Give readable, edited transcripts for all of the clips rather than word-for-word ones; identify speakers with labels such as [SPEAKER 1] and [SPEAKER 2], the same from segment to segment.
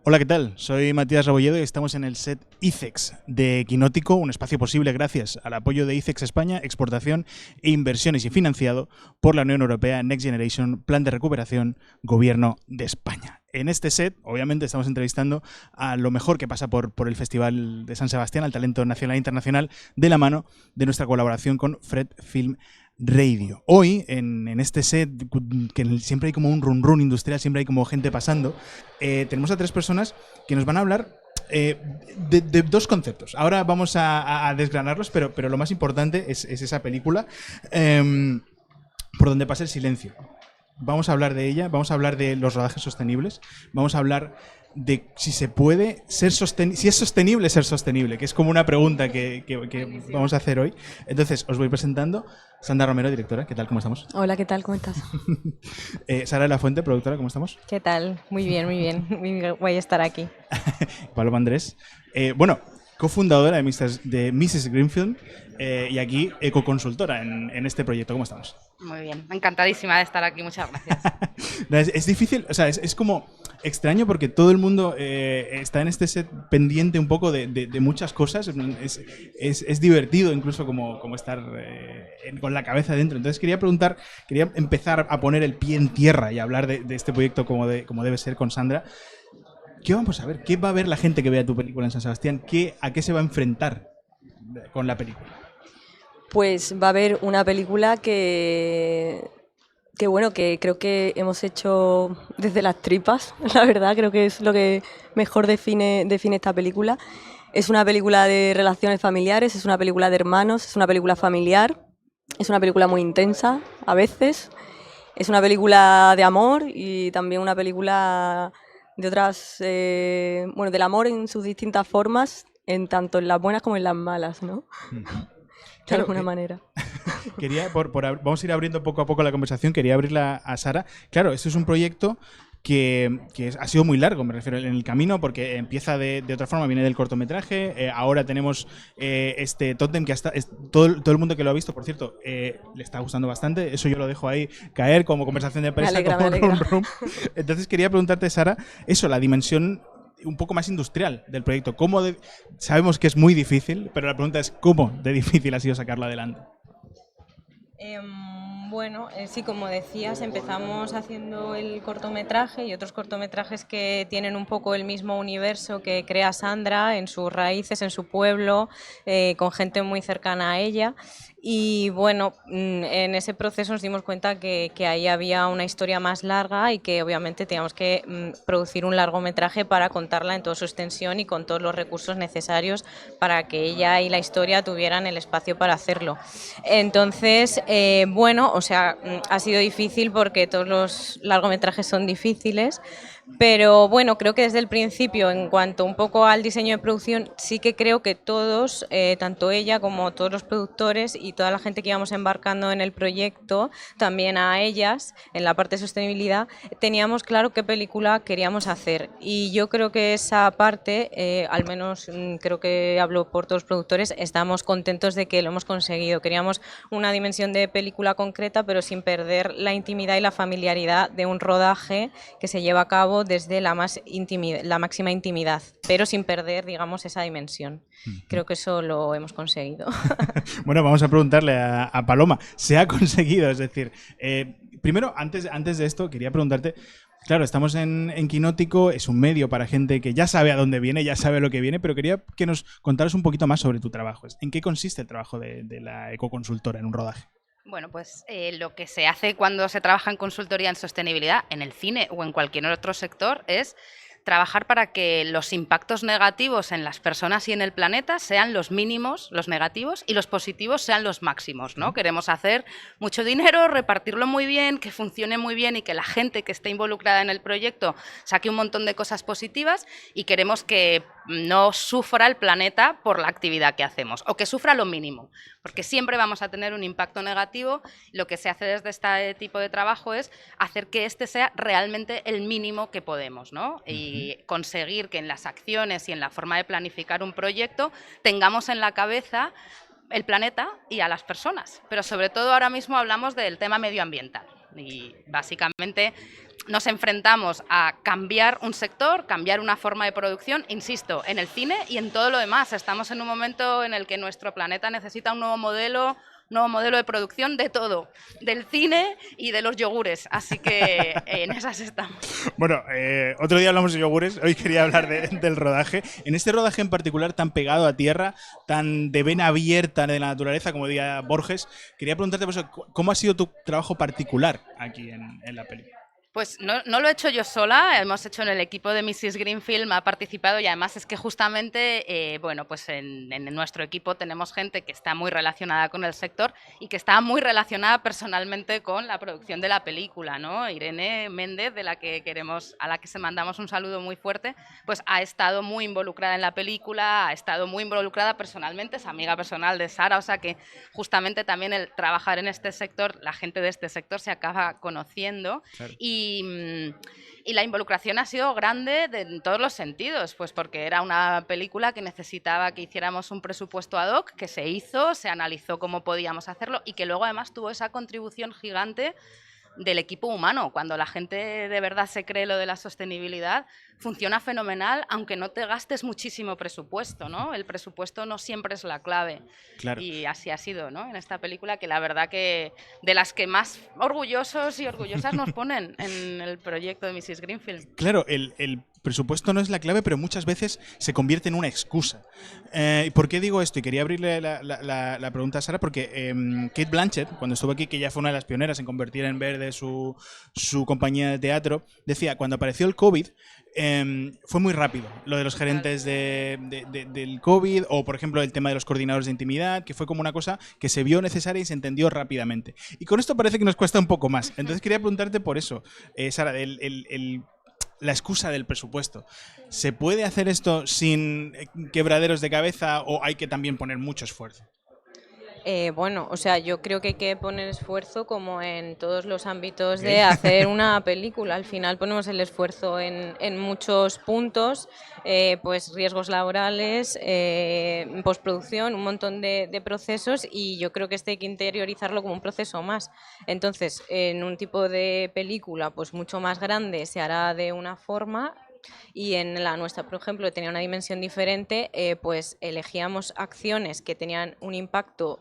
[SPEAKER 1] Hola, ¿qué tal? Soy Matías Rebolledo y estamos en el set ICEX de Quinótico, un espacio posible gracias al apoyo de ICEX España, exportación e inversiones y financiado por la Unión Europea Next Generation, Plan de Recuperación, Gobierno de España. En este set, obviamente, estamos entrevistando a lo mejor que pasa por el Festival de San Sebastián, al talento nacional e internacional, de la mano de nuestra colaboración con Fred Film Radio. Hoy, en este set, que siempre hay como un run run industrial, siempre hay como gente pasando, tenemos a tres personas que nos van a hablar de dos conceptos. Ahora vamos a desgranarlos, pero lo más importante es esa película por donde pasa el silencio. Vamos a hablar de ella, vamos a hablar de los rodajes sostenibles, vamos a hablar de si se puede ser sostenible, si es sostenible ser sostenible, que es como una pregunta que vamos a hacer hoy. Entonces, os voy presentando. Sandra Romero, directora, ¿qué tal? ¿Cómo estamos?
[SPEAKER 2] Hola, ¿qué tal? ¿Cómo estás?
[SPEAKER 1] Sara de la Fuente, productora, ¿cómo estamos?
[SPEAKER 2] ¿Qué tal? Muy bien, muy bien. Muy guay estar aquí.
[SPEAKER 1] Paloma Andrés, cofundadora de Mrs. Greenfield y aquí ecoconsultora en este proyecto. ¿Cómo estamos?
[SPEAKER 3] Muy bien, encantadísima de estar aquí, muchas gracias.
[SPEAKER 1] Es difícil, o sea, es como extraño porque todo el mundo está en este set pendiente un poco de muchas cosas. Es divertido incluso como estar con la cabeza dentro. Entonces quería empezar a poner el pie en tierra y hablar de este proyecto como debe ser con Sandra. ¿Qué vamos a ver? ¿Qué va a ver la gente que vea tu película en San Sebastián? ¿A qué se va a enfrentar con la película?
[SPEAKER 2] Pues va a haber una película que bueno, que creo que hemos hecho desde las tripas, la verdad, creo que es lo que mejor define esta película. Es una película de relaciones familiares, es una película de hermanos, es una película familiar, es una película muy intensa a veces, es una película de amor y también una película de otras, bueno, del amor en sus distintas formas, tanto en las buenas como en las malas, ¿no? De alguna manera.
[SPEAKER 1] Vamos a ir abriendo poco a poco la conversación. Quería abrirla a Sara. Claro, esto es un proyecto que ha sido muy largo, me refiero, en el camino, porque empieza de otra forma, viene del cortometraje. Ahora tenemos este tótem que todo el mundo que lo ha visto, por cierto, le está gustando bastante. Eso yo lo dejo ahí caer como conversación de prensa.
[SPEAKER 2] Me alegra.
[SPEAKER 1] Entonces quería preguntarte, Sara, eso, la dimensión un poco más industrial del proyecto. Sabemos que es muy difícil, pero la pregunta es ¿cómo de difícil ha sido sacarlo adelante?
[SPEAKER 2] Bueno, sí, como decías, empezamos haciendo el cortometraje y otros cortometrajes que tienen un poco el mismo universo que crea Sandra en sus raíces, en su pueblo, con gente muy cercana a ella. Y bueno, en ese proceso nos dimos cuenta que ahí había una historia más larga y que obviamente teníamos que producir un largometraje para contarla en toda su extensión y con todos los recursos necesarios para que ella y la historia tuvieran el espacio para hacerlo. Entonces, bueno, o sea, ha sido difícil porque todos los largometrajes son difíciles, pero bueno, creo que desde el principio, en cuanto un poco al diseño de producción, sí que creo que todos, tanto ella como todos los productores y toda la gente que íbamos embarcando en el proyecto, también a ellas, en la parte de sostenibilidad, teníamos claro qué película queríamos hacer. Y yo creo que esa parte, al menos creo que hablo por todos los productores, estamos contentos de que lo hemos conseguido. Queríamos una dimensión de película concreta, pero sin perder la intimidad y la familiaridad de un rodaje que se lleva a cabo desde la máxima intimidad, pero sin perder, digamos, esa dimensión. Creo que eso lo hemos conseguido.
[SPEAKER 1] Bueno, vamos a preguntarle a Paloma. ¿Se ha conseguido? Es decir, primero, antes de esto, quería preguntarte. Claro, estamos en Quinótico, es un medio para gente que ya sabe a dónde viene, ya sabe lo que viene, pero quería que nos contaras un poquito más sobre tu trabajo. ¿En qué consiste el trabajo de la ecoconsultora en un rodaje?
[SPEAKER 3] Bueno, pues lo que se hace cuando se trabaja en consultoría en sostenibilidad, en el cine o en cualquier otro sector, es trabajar para que los impactos negativos en las personas y en el planeta sean los mínimos, los negativos, y los positivos sean los máximos, ¿no? Queremos hacer mucho dinero, repartirlo muy bien, que funcione muy bien y que la gente que esté involucrada en el proyecto saque un montón de cosas positivas, y queremos que no sufra el planeta por la actividad que hacemos, o que sufra lo mínimo, porque siempre vamos a tener un impacto negativo. Lo que se hace desde este tipo de trabajo es hacer que este sea realmente el mínimo que podemos, ¿no? Y conseguir que en las acciones y en la forma de planificar un proyecto tengamos en la cabeza el planeta y a las personas, pero sobre todo ahora mismo hablamos del tema medioambiental. Y básicamente nos enfrentamos a cambiar un sector, cambiar una forma de producción, insisto, en el cine y en todo lo demás. Estamos en un momento en el que nuestro planeta necesita un nuevo modelo de producción de todo, del cine y de los yogures, así que en esas estamos.
[SPEAKER 1] Bueno, otro día hablamos de yogures, hoy quería hablar del rodaje. En este rodaje en particular, tan pegado a tierra, tan de vena abierta de la naturaleza, como diría Borges, quería preguntarte, pues, ¿cómo ha sido tu trabajo particular aquí en la película?
[SPEAKER 3] Pues no lo he hecho yo sola, hemos hecho en el equipo de Mrs. Greenfield, ha participado y además es que justamente, bueno, pues en nuestro equipo tenemos gente que está muy relacionada con el sector y que está muy relacionada personalmente con la producción de la película, ¿no? Irene Méndez, a la que se mandamos un saludo muy fuerte, pues ha estado muy involucrada en la película, ha estado muy involucrada personalmente, es amiga personal de Sara, o sea que justamente también el trabajar en este sector, la gente de este sector se acaba conociendo. Claro. Y la involucración ha sido grande en todos los sentidos, pues porque era una película que necesitaba que hiciéramos un presupuesto ad hoc, que se hizo, se analizó cómo podíamos hacerlo y que luego además tuvo esa contribución gigante del equipo humano. Cuando la gente de verdad se cree lo de la sostenibilidad, funciona fenomenal, aunque no te gastes muchísimo presupuesto, ¿no? El presupuesto no siempre es la clave. Claro. Y así ha sido, ¿no? En esta película, que la verdad que de las que más orgullosos y orgullosas nos ponen en el proyecto de Mrs. Greenfield.
[SPEAKER 1] Claro, el presupuesto no es la clave, pero muchas veces se convierte en una excusa. ¿Por qué digo esto? Y quería abrirle la pregunta a Sara, porque Cate Blanchett, cuando estuvo aquí, que ya fue una de las pioneras en convertir en verde su compañía de teatro, decía, cuando apareció el COVID, fue muy rápido lo de los gerentes del COVID, o por ejemplo el tema de los coordinadores de intimidad, que fue como una cosa que se vio necesaria y se entendió rápidamente. Y con esto parece que nos cuesta un poco más. Entonces quería preguntarte por eso, Sara, la excusa del presupuesto. ¿Se puede hacer esto sin quebraderos de cabeza o hay que también poner mucho esfuerzo?
[SPEAKER 2] Bueno, o sea, yo creo que hay que poner esfuerzo como en todos los ámbitos de hacer una película. Al final ponemos el esfuerzo en muchos puntos, pues riesgos laborales, postproducción, un montón de procesos, y yo creo que hay que interiorizarlo como un proceso más. Entonces, en un tipo de película pues mucho más grande se hará de una forma, y en la nuestra, por ejemplo, tenía una dimensión diferente, pues elegíamos acciones que tenían un impacto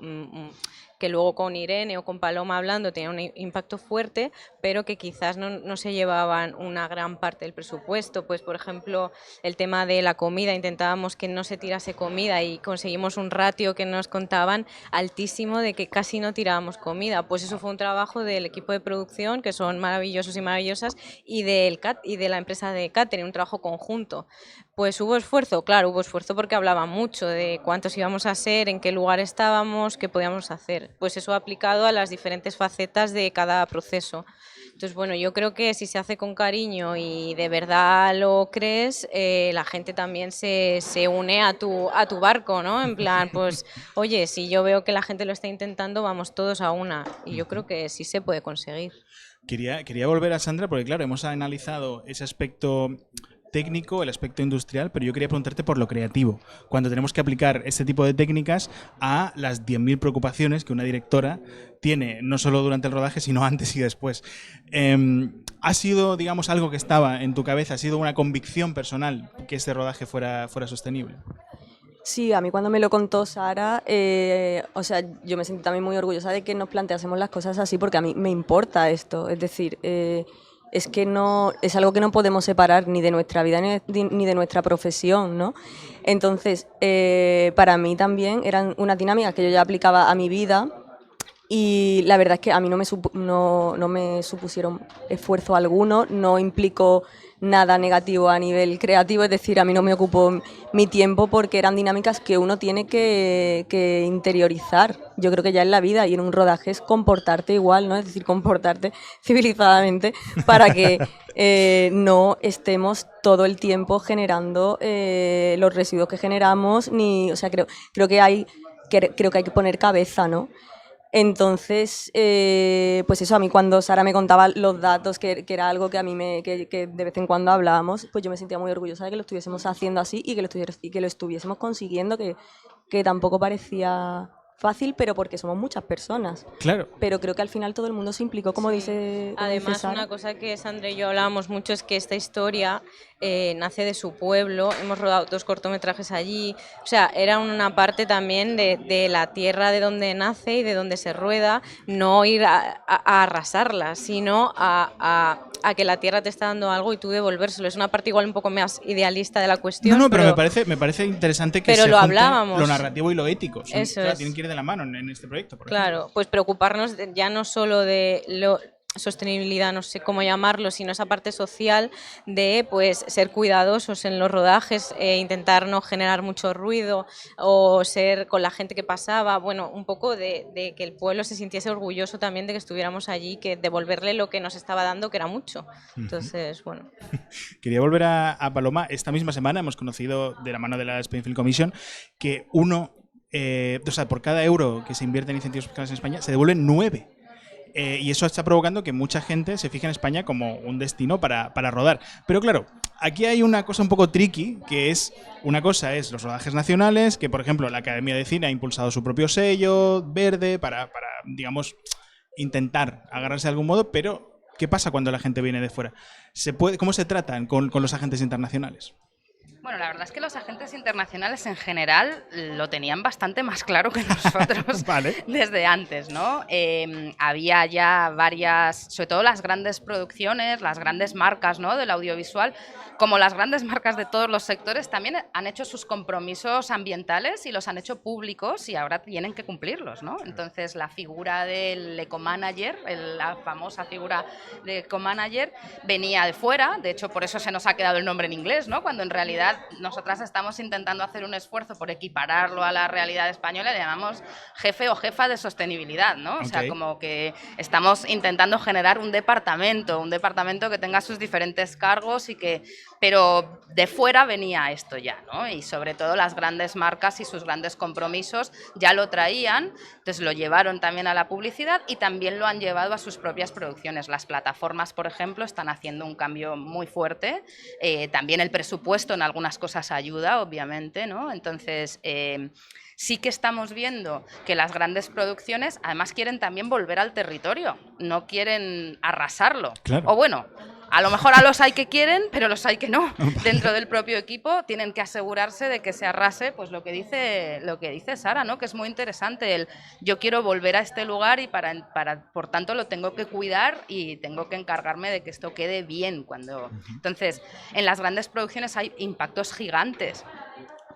[SPEAKER 2] que luego con Irene o con Paloma hablando tenían un impacto fuerte, pero que quizás no se llevaban una gran parte del presupuesto. Pues, por ejemplo, el tema de la comida, intentábamos que no se tirase comida y conseguimos un ratio que nos contaban altísimo de que casi no tirábamos comida. Pues eso fue un trabajo del equipo de producción, que son maravillosos y maravillosas, y de la empresa de catering, un trabajo conjunto. Pues hubo esfuerzo, claro, hubo esfuerzo porque hablaba mucho de cuántos íbamos a ser, en qué lugar estábamos, qué podíamos hacer. Pues eso aplicado a las diferentes facetas de cada proceso. Entonces, bueno, yo creo que si se hace con cariño y de verdad lo crees, la gente también se une a tu barco, ¿no? En plan, pues, oye, si yo veo que la gente lo está intentando, vamos todos a una. Y yo creo que sí se puede conseguir.
[SPEAKER 1] Quería volver a Sandra porque, claro, hemos analizado ese aspecto técnico, el aspecto industrial, pero yo quería preguntarte por lo creativo. Cuando tenemos que aplicar este tipo de técnicas a las 10.000 preocupaciones que una directora tiene, no solo durante el rodaje, sino antes y después. ¿Ha sido, digamos, algo que estaba en tu cabeza? ¿Ha sido una convicción personal que este rodaje fuera sostenible?
[SPEAKER 4] Sí, a mí cuando me lo contó Sara, o sea, yo me sentí también muy orgullosa de que nos planteásemos las cosas así, porque a mí me importa esto. Es decir, es que no es algo que no podemos separar ni de nuestra vida ni de nuestra profesión, ¿no? Entonces, para mí también eran unas dinámicas que yo ya aplicaba a mi vida, y la verdad es que a mí no me supusieron esfuerzo alguno, no implicó nada negativo a nivel creativo, es decir, a mí no me ocupó mi tiempo porque eran dinámicas que uno tiene que interiorizar. Yo creo que ya en la vida y en un rodaje es comportarte igual, ¿no? Es decir, comportarte civilizadamente para que no estemos todo el tiempo generando los residuos que generamos, o sea, creo que hay que poner cabeza, ¿no? Entonces, pues eso, a mí cuando Sara me contaba los datos, que era algo que a mí que de vez en cuando hablábamos, pues yo me sentía muy orgullosa de que lo estuviésemos haciendo así y que lo estuviésemos consiguiendo, que tampoco parecía fácil, pero porque somos muchas personas.
[SPEAKER 1] Claro.
[SPEAKER 4] Pero creo que al final todo el mundo se implicó, como
[SPEAKER 2] Sí.
[SPEAKER 4] dice
[SPEAKER 2] Además,
[SPEAKER 4] Sara.
[SPEAKER 2] una cosa que Sandra y yo hablábamos mucho es que esta historia nace de su pueblo. Hemos rodado 2 cortometrajes allí. O sea, era una parte también de la tierra de donde nace y de donde se rueda. No ir a arrasarla, sino a que la tierra te está dando algo y tú devolvérselo. Es una parte igual un poco más idealista de la cuestión.
[SPEAKER 1] No, pero me parece interesante que
[SPEAKER 2] pero
[SPEAKER 1] se
[SPEAKER 2] lo
[SPEAKER 1] junte
[SPEAKER 2] hablábamos.
[SPEAKER 1] lo narrativo y lo ético.
[SPEAKER 2] Eso
[SPEAKER 1] Claro,
[SPEAKER 2] es.
[SPEAKER 1] tienen que ir de la mano en este proyecto. Por ejemplo.
[SPEAKER 2] Claro, pues preocuparnos ya no solo de sostenibilidad, no sé cómo llamarlo, sino esa parte social de pues ser cuidadosos en los rodajes, intentar no generar mucho ruido o ser con la gente que pasaba, bueno, un poco de que el pueblo se sintiese orgulloso también de que estuviéramos allí, que devolverle lo que nos estaba dando, que era mucho. Entonces, bueno.
[SPEAKER 1] Quería volver a Paloma. Esta misma semana hemos conocido, de la mano de la Spain Film Commission, que o sea, por cada euro que se invierte en incentivos fiscales en España, se devuelven 9. Y eso está provocando que mucha gente se fije en España como un destino para rodar. Pero claro, aquí hay una cosa un poco tricky, que es, una cosa es los rodajes nacionales, que por ejemplo la Academia de Cine ha impulsado su propio sello verde para digamos, intentar agarrarse de algún modo, pero ¿qué pasa cuando la gente viene de fuera? ¿Cómo se tratan con los agentes internacionales?
[SPEAKER 3] Bueno, la verdad es que los agentes internacionales en general lo tenían bastante más claro que nosotros
[SPEAKER 1] Vale.
[SPEAKER 3] desde antes, ¿no? Había ya varias, sobre todo las grandes producciones, las grandes marcas, ¿no?, del audiovisual, como las grandes marcas de todos los sectores, también han hecho sus compromisos ambientales y los han hecho públicos y ahora tienen que cumplirlos, ¿no? Entonces, la figura del ecomanager, la famosa figura de ecomanager, venía de fuera. De hecho, por eso se nos ha quedado el nombre en inglés, ¿no?, cuando en realidad nosotras estamos intentando hacer un esfuerzo por equipararlo a la realidad española. Le llamamos jefe o jefa de sostenibilidad, ¿no? O sea, como que estamos intentando generar un departamento que tenga sus diferentes cargos pero de fuera venía esto ya, ¿no? Y sobre todo las grandes marcas y sus grandes compromisos ya lo traían, entonces lo llevaron también a la publicidad y también lo han llevado a sus propias producciones. Las plataformas, por ejemplo, están haciendo un cambio muy fuerte, también el presupuesto en algunas cosas ayuda, obviamente, ¿no? Entonces, sí que estamos viendo que las grandes producciones además quieren también volver al territorio, no quieren arrasarlo.
[SPEAKER 1] Claro.
[SPEAKER 3] O bueno, a lo mejor a los hay que quieren, pero los hay que no. Dentro del propio equipo tienen que asegurarse de que se arrase, pues lo que dice Sara, ¿no?, que es muy interesante. Yo quiero volver a este lugar y por tanto lo tengo que cuidar y tengo que encargarme de que esto quede bien. Entonces, en las grandes producciones hay impactos gigantes.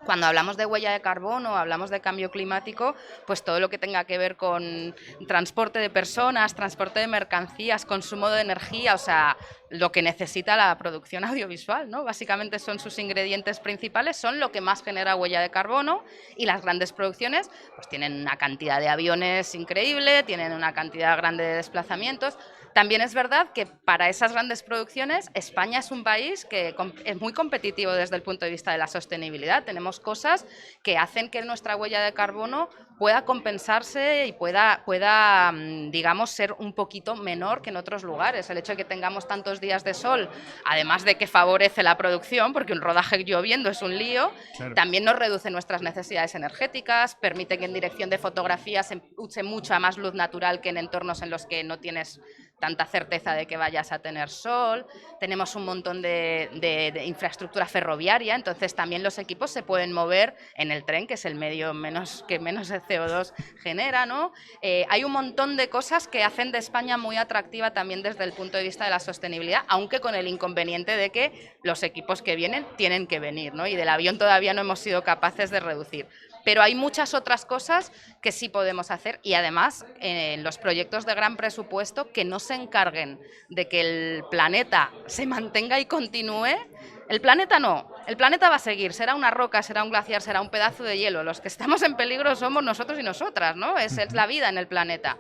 [SPEAKER 3] Cuando hablamos de huella de carbono, hablamos de cambio climático, pues todo lo que tenga que ver con transporte de personas, transporte de mercancías, consumo de energía, o sea, lo que necesita la producción audiovisual, ¿no? Básicamente son sus ingredientes principales, son lo que más genera huella de carbono, y las grandes producciones pues tienen una cantidad de aviones increíble, tienen una cantidad grande de desplazamientos. También es verdad que para esas grandes producciones España es un país que es muy competitivo desde el punto de vista de la sostenibilidad. Tenemos cosas que hacen que nuestra huella de carbono pueda compensarse y pueda, digamos, ser un poquito menor que en otros lugares. El hecho de que tengamos tantos días de sol, además de que favorece la producción, porque un rodaje lloviendo es un lío, claro, también nos reduce nuestras necesidades energéticas, permite que en dirección de fotografía se use mucha más luz natural que en entornos en los que no tienes tanta certeza de que vayas a tener sol. Tenemos un montón de infraestructura ferroviaria, entonces también los equipos se pueden mover en el tren, que es el medio que menos CO2 genera, ¿no? Hay un montón de cosas que hacen de España muy atractiva también desde el punto de vista de la sostenibilidad, aunque con el inconveniente de que los equipos que vienen tienen que venir, ¿no? Y del avión todavía no hemos sido capaces de reducir. Pero hay muchas otras cosas que sí podemos hacer, y además en los proyectos de gran presupuesto que no se encarguen de que el planeta se mantenga y continúe. El planeta no, el planeta va a seguir, será una roca, será un glaciar, será un pedazo de hielo. Los que estamos en peligro somos nosotros y nosotras, ¿no? Es la vida en el planeta.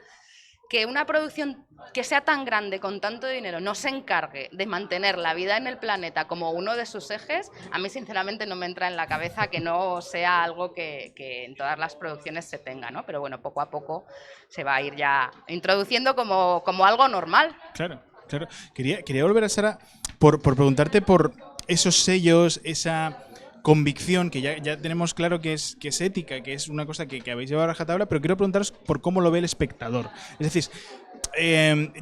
[SPEAKER 3] Que una producción que sea tan grande, con tanto dinero, no se encargue de mantener la vida en el planeta como uno de sus ejes, a mí sinceramente no me entra en la cabeza que no sea algo que en todas las producciones se tenga, ¿no? Pero bueno, poco a poco se va a ir ya introduciendo como algo normal.
[SPEAKER 1] Claro, claro. Quería volver a Sara por preguntarte por esos sellos, esa convicción, que ya tenemos claro que es ética, que es una cosa que habéis llevado a rajatabla, pero quiero preguntaros por cómo lo ve el espectador. Es decir,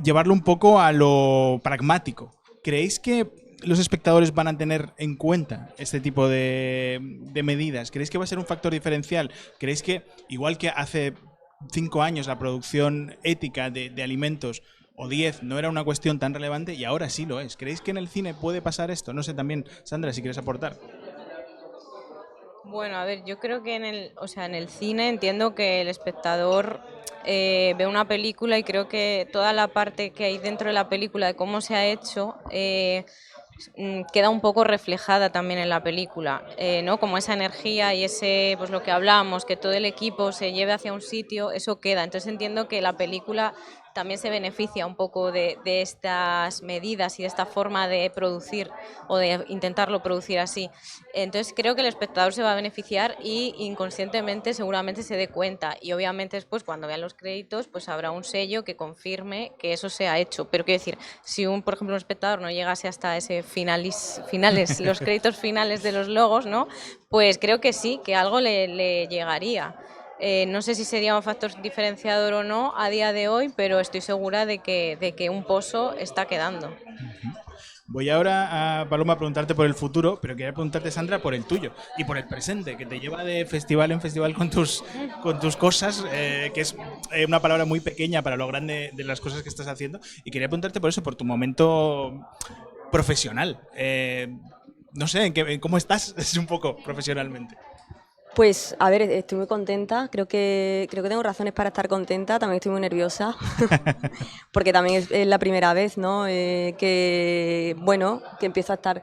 [SPEAKER 1] llevarlo un poco a lo pragmático. ¿Creéis que los espectadores van a tener en cuenta este tipo de medidas? ¿Creéis que va a ser un factor diferencial? ¿Creéis que, igual que hace 5 años la producción ética de alimentos, o 10, no era una cuestión tan relevante y ahora sí lo es? ¿Creéis que en el cine puede pasar esto? No sé, también, Sandra, si quieres aportar.
[SPEAKER 2] Bueno, a ver, yo creo que en el cine entiendo que el espectador ve una película y creo que toda la parte que hay dentro de la película, de cómo se ha hecho, queda un poco reflejada también en la película, ¿no? Como esa energía y ese, pues lo que hablamos, que todo el equipo se lleve hacia un sitio, eso queda. Entonces entiendo que la película también se beneficia un poco de estas medidas y de esta forma de producir o de intentarlo producir así. Entonces creo que el espectador se va a beneficiar y inconscientemente seguramente se dé cuenta, y obviamente después cuando vean los créditos pues habrá un sello que confirme que eso se ha hecho. Pero quiero decir, si por ejemplo un espectador no llegase hasta ese finales, los créditos finales de los logos, ¿no? Pues creo que sí, que algo le llegaría. No sé si sería un factor diferenciador o no a día de hoy, pero estoy segura de que un pozo está quedando.
[SPEAKER 1] Voy ahora, Paloma, a preguntarte por el futuro, pero quería preguntarte, Sandra, por el tuyo y por el presente, que te lleva de festival en festival con tus cosas, que es una palabra muy pequeña para lo grande de las cosas que estás haciendo. Y quería preguntarte por eso, por tu momento profesional. No sé, ¿cómo estás? Es un poco profesionalmente.
[SPEAKER 4] Pues, a ver, estoy muy contenta, creo que tengo razones para estar contenta, también estoy muy nerviosa, porque también es la primera vez, ¿no? Que empiezo a estar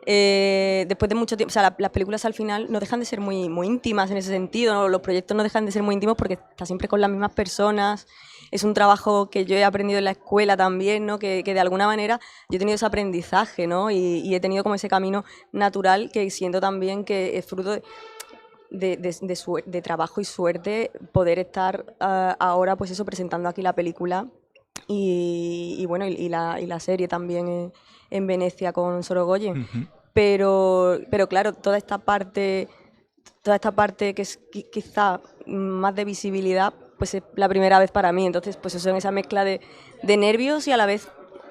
[SPEAKER 4] después de mucho tiempo. O sea, las películas al final no dejan de ser muy, muy íntimas en ese sentido, ¿no? Los proyectos no dejan de ser muy íntimos porque estás siempre con las mismas personas. Es un trabajo que yo he aprendido en la escuela también, ¿no? Que de alguna manera yo he tenido ese aprendizaje, ¿no? Y he tenido como ese camino natural que siento también que es fruto de trabajo y suerte poder estar ahora, pues eso, presentando aquí la película y la serie también en Venecia con Sorogoyen. Pero claro, toda esta parte que es quizá más de visibilidad, pues es la primera vez para mí. Entonces, pues eso, en esa mezcla de nervios y a la vez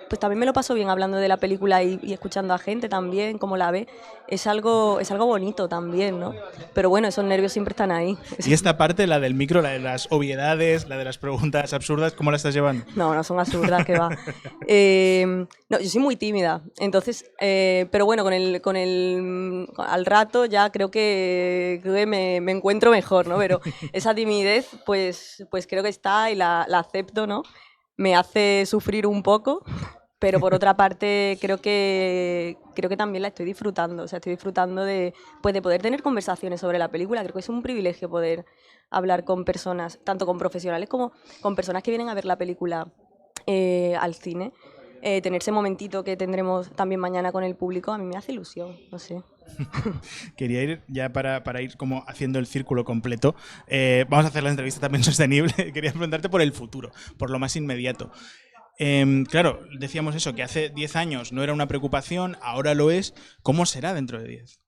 [SPEAKER 4] pues también me lo paso bien hablando de la película y escuchando a gente también, cómo la ve. Es algo bonito también, ¿no? Pero bueno, esos nervios siempre están ahí.
[SPEAKER 1] Y esta parte, la del micro, la de las obviedades, la de las preguntas absurdas, ¿cómo la estás llevando?
[SPEAKER 4] No son absurdas, que va. No, yo soy muy tímida, entonces, pero bueno, al rato ya creo que me encuentro mejor, ¿no? Pero esa timidez, pues creo que está y la acepto, ¿no? Me hace sufrir un poco, pero por otra parte creo que también la estoy disfrutando. O sea, estoy disfrutando de poder tener conversaciones sobre la película. Creo que es un privilegio poder hablar con personas, tanto con profesionales como con personas que vienen a ver la película al cine. Tener ese momentito que tendremos también mañana con el público, a mí me hace ilusión, no sé.
[SPEAKER 1] Quería ir ya para ir como haciendo el círculo completo. Vamos a hacer la entrevista también sostenible. Quería preguntarte por el futuro, por lo más inmediato. Claro, decíamos eso, que hace 10 años no era una preocupación, ahora lo es. ¿Cómo será dentro de 10?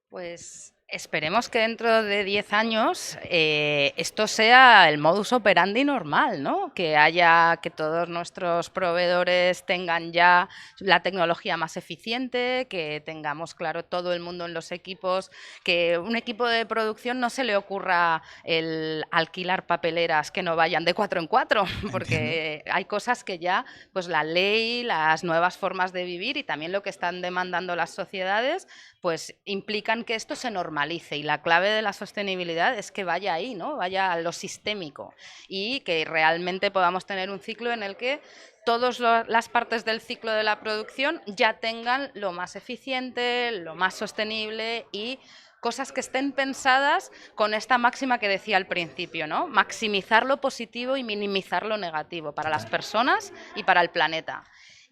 [SPEAKER 3] Pues esperemos que dentro de 10 años esto sea el modus operandi normal, ¿no? Que todos nuestros proveedores tengan ya la tecnología más eficiente, que tengamos claro todo el mundo en los equipos, que un equipo de producción no se le ocurra el alquilar papeleras que no vayan de 4 en 4, porque hay cosas que ya, pues la ley, las nuevas formas de vivir y también lo que están demandando las sociedades, pues implican que esto se normalice, y la clave de la sostenibilidad es que vaya ahí, ¿no? Vaya a lo sistémico y que realmente podamos tener un ciclo en el que todas las partes del ciclo de la producción ya tengan lo más eficiente, lo más sostenible y cosas que estén pensadas con esta máxima que decía al principio, ¿no? Maximizar lo positivo y minimizar lo negativo para las personas y para el planeta.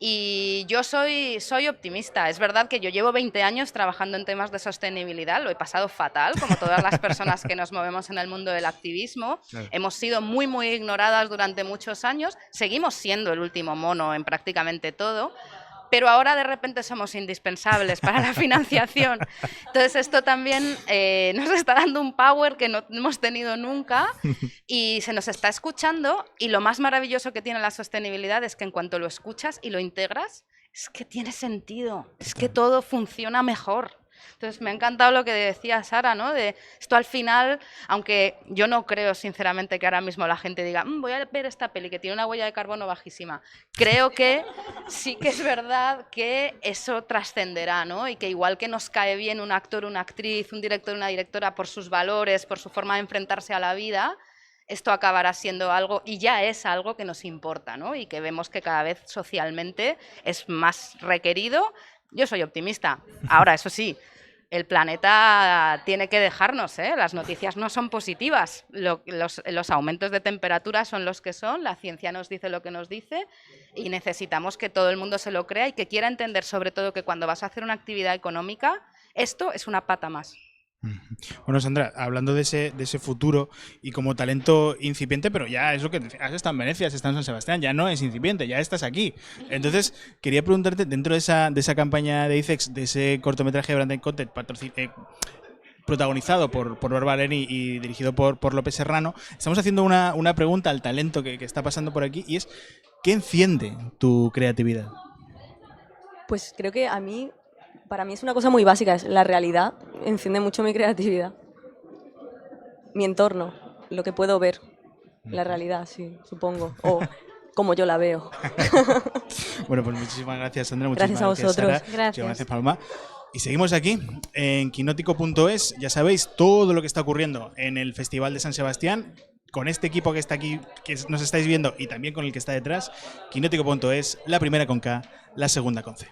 [SPEAKER 3] Y yo soy optimista. Es verdad que yo llevo 20 años trabajando en temas de sostenibilidad, lo he pasado fatal, como todas las personas que nos movemos en el mundo del activismo. Claro. Hemos sido muy, muy ignoradas durante muchos años, seguimos siendo el último mono en prácticamente todo, pero ahora de repente somos indispensables para la financiación. Entonces esto también nos está dando un power que no hemos tenido nunca y se nos está escuchando, y lo más maravilloso que tiene la sostenibilidad es que en cuanto lo escuchas y lo integras, es que tiene sentido, es que todo funciona mejor. Entonces me ha encantado lo que decía Sara, ¿no? De esto al final, aunque yo no creo sinceramente que ahora mismo la gente diga voy a ver esta peli que tiene una huella de carbono bajísima, creo que sí que es verdad que eso trascenderá, ¿no? Y que igual que nos cae bien un actor, una actriz, un director, una directora por sus valores, por su forma de enfrentarse a la vida, esto acabará siendo algo, y ya es algo que nos importa, ¿no? Y que vemos que cada vez socialmente es más requerido. Yo soy optimista. Ahora, eso sí, el planeta tiene que dejarnos, ¿eh? Las noticias no son positivas. Los aumentos de temperatura son los que son, la ciencia nos dice lo que nos dice y necesitamos que todo el mundo se lo crea y que quiera entender sobre todo que cuando vas a hacer una actividad económica, esto es una pata más.
[SPEAKER 1] Bueno, Sandra, hablando de ese futuro y como talento incipiente, pero ya es lo que has estado en Venecia, has estado en San Sebastián, ya no es incipiente, ya estás aquí. Entonces, quería preguntarte, dentro de esa campaña de ICEX, de ese cortometraje de Branded Content protagonizado por Bárbara Leni y dirigido por López Serrano, estamos haciendo una pregunta al talento que está pasando por aquí, y es, ¿qué enciende tu creatividad?
[SPEAKER 4] Pues creo que para mí es una cosa muy básica, es la realidad, enciende mucho mi creatividad. Mi entorno, lo que puedo ver, la realidad, sí, supongo, o como yo la veo.
[SPEAKER 1] Bueno, pues muchísimas gracias, Sandra, muchísimas
[SPEAKER 4] Gracias a vosotros.
[SPEAKER 1] Sara,
[SPEAKER 2] Gracias.
[SPEAKER 1] Gracias, Paloma. Y seguimos aquí en quinótico.es, ya sabéis todo lo que está ocurriendo en el Festival de San Sebastián, con este equipo que está aquí, que nos estáis viendo, y también con el que está detrás. Quinótico.es, la primera con K, la segunda con C.